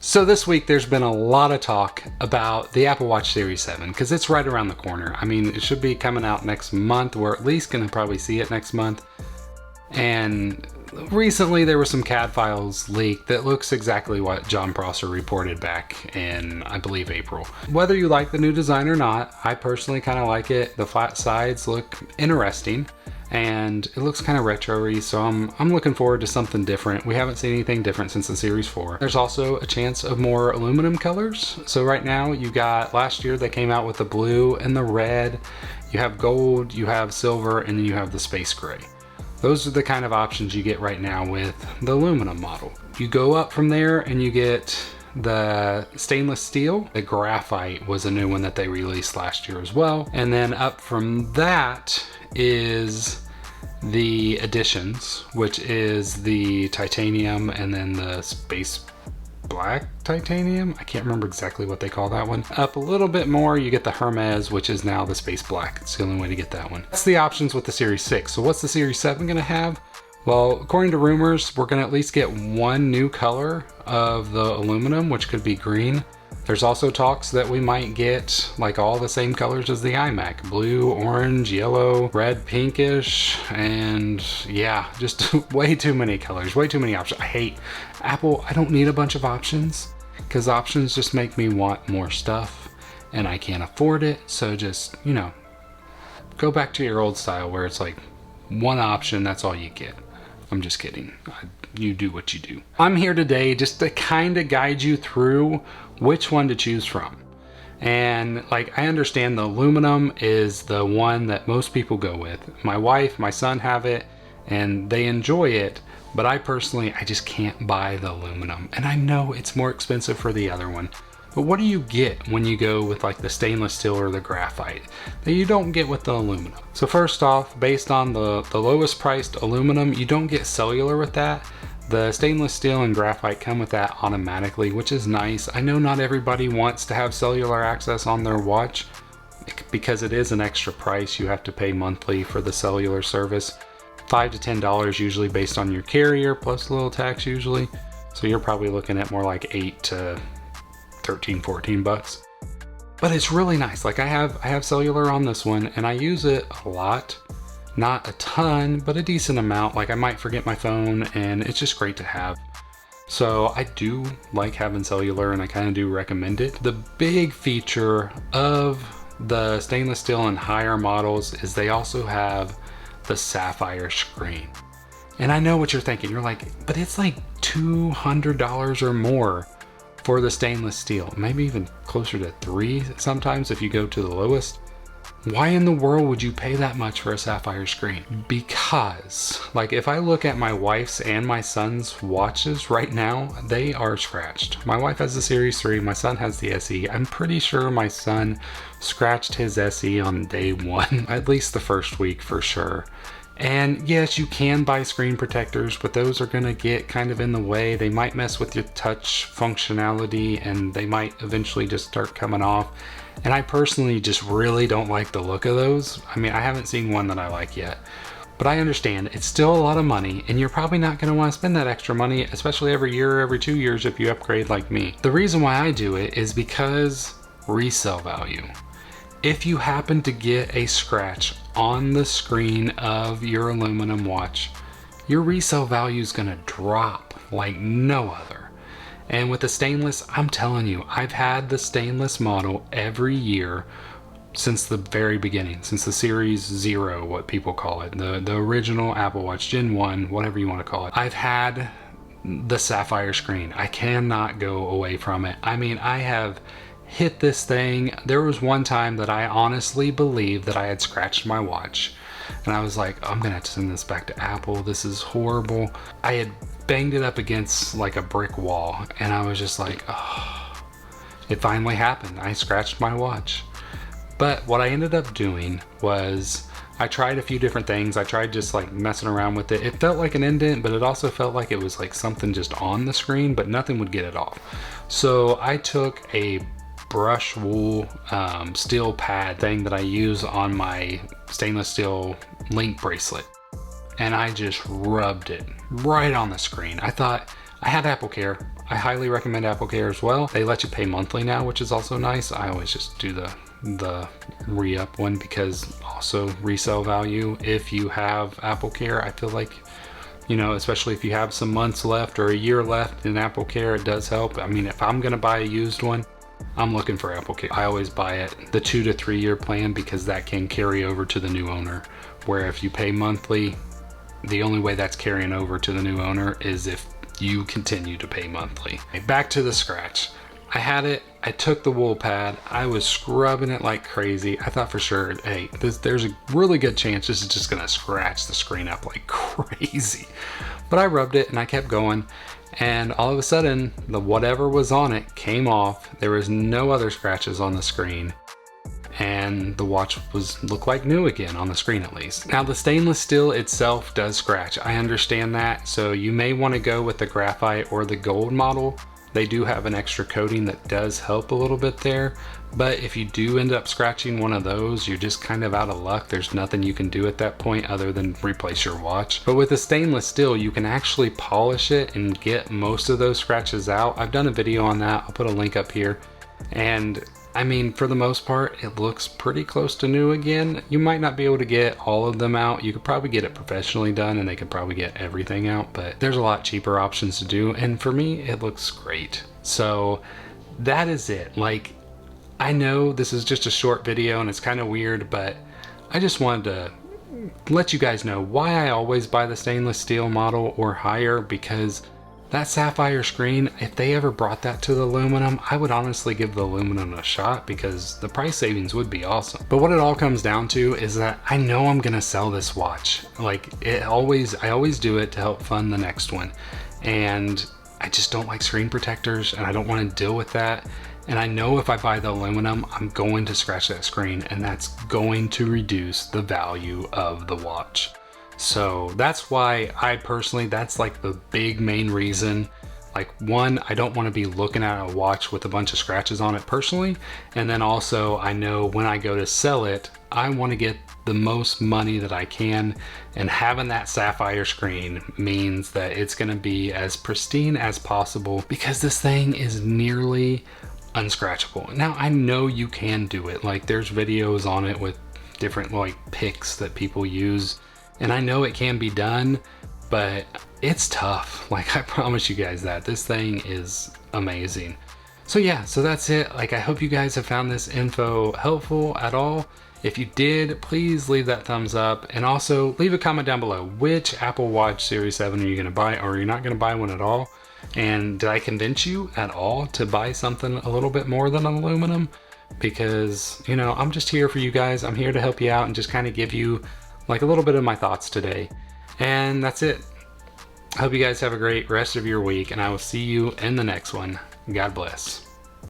So this week there's been a lot of talk about the Apple Watch Series 7 because it's right around the corner. I mean, it should be coming out next month. We're at least going to probably see it next month. And recently there were some CAD files leaked that looks exactly what John Prosser reported back in, I believe, April. Whether you like the new design or not, I personally kind of like it. The flat sides look interesting and it looks kind of retro-y, so I'm looking forward to something different. We haven't seen anything different since the Series 4. There's also a chance of more aluminum colors. So right now you got, last year they came out with the blue and the red. You have gold, you have silver, and then you have the space gray. Those are the kind of options you get right now with the aluminum model. You go up from there and you get the stainless steel. The graphite was a new one that they released last year as well. And then up from that is the additions, which is the titanium and then the space black titanium. I can't remember exactly what they call that one. Up a little bit more, you get the Hermes, which is now the space black. It's the only way to get that one. That's the options with the Series 6. So what's the Series 7 gonna have? Well, according to rumors, we're gonna at least get one new color of the aluminum, which could be green. There's also talks that we might get like all the same colors as the iMac. Blue, orange, yellow, red, pinkish, and yeah, just way too many colors, way too many options. I hate Apple. I don't need a bunch of options because options just make me want more stuff and I can't afford it. So just, you know, go back to your old style where it's like one option, that's all you get. I'm just kidding. You do what you do. I'm here today just to kind of guide you through which one to choose from. And like, I understand the aluminum is the one that most people go with. My wife, my son have it and they enjoy it, but I personally, I just can't buy the aluminum. And I know it's more expensive for the other one. But what do you get when you go with like the stainless steel or the graphite that you don't get with the aluminum? So first off, based on the lowest priced aluminum, you don't get cellular with that. The stainless steel and graphite come with that automatically, which is nice. I know not everybody wants to have cellular access on their watch because it is an extra price. You have to pay monthly for the cellular service. $5 to $10 usually based on your carrier, plus a little tax usually. So you're probably looking at more like 8 to 13, 14 bucks. But it's really nice. Like I have cellular on this one and I use it a lot. Not a ton, but a decent amount. Like I might forget my phone and it's just great to have. So I do like having cellular and I kind of do recommend it. The big feature of the stainless steel and higher models is they also have the sapphire screen. And I know what you're thinking. You're like, but it's like $200 or more for the stainless steel. Maybe even closer to $300 sometimes if you go to the lowest. Why in the world would you pay that much for a sapphire screen? Because, like, if I look at my wife's and my son's watches right now, they are scratched. My wife has the Series 3, my son has the SE. I'm pretty sure my son scratched his SE on day one, at least the first week for sure. And yes, you can buy screen protectors, but those are gonna get kind of in the way. They might mess with your touch functionality and they might eventually just start coming off. And I personally just really don't like the look of those. I mean, I haven't seen one that I like yet, but I understand it's still a lot of money and you're probably not gonna wanna spend that extra money, especially every year or every 2 years if you upgrade like me. The reason why I do it is because resale value. If you happen to get a scratch on the screen of your aluminum watch, your resale value is gonna drop like no other. And with the stainless, I'm telling you, I've had the stainless model every year since the very beginning, since the Series 0, what people call it, the original Apple Watch, Gen 1, whatever you want to call it. I've had the sapphire screen. I cannot go away from it. I mean, I have hit this thing. There was one time that I honestly believed that I had scratched my watch. And I was like, I'm gonna have to send this back to Apple. This is horrible. I had banged it up against like a brick wall and I was just like, oh, it finally happened. I scratched my watch. But what I ended up doing was I tried a few different things. I tried just like messing around with it. It felt like an indent, but it also felt like it was like something just on the screen, but nothing would get it off. So I took a brush wool steel pad thing that I use on my stainless steel link bracelet, and I just rubbed it right on the screen. I thought, I had Apple Care. I highly recommend AppleCare as well. They let you pay monthly now, which is also nice. I always just do the re-up one because also resale value. If you have AppleCare, I feel like, you know, especially if you have some months left or a year left in AppleCare, it does help. I mean, if I'm gonna buy a used one, I'm looking for AppleCare. I always buy it the 2 to 3 year plan because that can carry over to the new owner. Where if you pay monthly, the only way that's carrying over to the new owner is if you continue to pay monthly. Back to the scratch. I had it, I took the wool pad, I was scrubbing it like crazy. I thought for sure, hey, there's a really good chance this is just gonna scratch the screen up like crazy. But I rubbed it and I kept going, and all of a sudden, the whatever was on it came off. There was no other scratches on the screen, and the watch looked like new again on the screen at least. Now the stainless steel itself does scratch. I understand that, so you may want to go with the graphite or the gold model. They do have an extra coating that does help a little bit there, but if you do end up scratching one of those, you're just kind of out of luck. There's nothing you can do at that point other than replace your watch. But with the stainless steel, you can actually polish it and get most of those scratches out. I've done a video on that. I'll put a link up here. And I mean, for the most part, it looks pretty close to new again. You might not be able to get all of them out. You could probably get it professionally done and they could probably get everything out, but there's a lot cheaper options to do. And for me, it looks great. So that is it. Like, I know this is just a short video and it's kind of weird, but I just wanted to let you guys know why I always buy the stainless steel model or higher, because that sapphire screen, if they ever brought that to the aluminum, I would honestly give the aluminum a shot because the price savings would be awesome. But what it all comes down to is that I know I'm gonna sell this watch. Like, I always do it to help fund the next one. And I just don't like screen protectors and I don't wanna deal with that. And I know if I buy the aluminum, I'm going to scratch that screen and that's going to reduce the value of the watch. So that's why I personally, that's like the big main reason. Like, one, I don't want to be looking at a watch with a bunch of scratches on it personally. And then also I know when I go to sell it, I want to get the most money that I can. And having that sapphire screen means that it's going to be as pristine as possible because this thing is nearly unscratchable. Now I know you can do it. Like, there's videos on it with different like picks that people use. And I know it can be done, but it's tough. Like, I promise you guys that. This thing is amazing. So yeah, so that's it. Like, I hope you guys have found this info helpful at all. If you did, please leave that thumbs up and also leave a comment down below. Which Apple Watch Series 7 are you gonna buy, or are you not gonna buy one at all? And did I convince you at all to buy something a little bit more than aluminum? Because, you know, I'm just here for you guys. I'm here to help you out and just kind of give you like a little bit of my thoughts today. And that's it. I hope you guys have a great rest of your week and I will see you in the next one. God bless.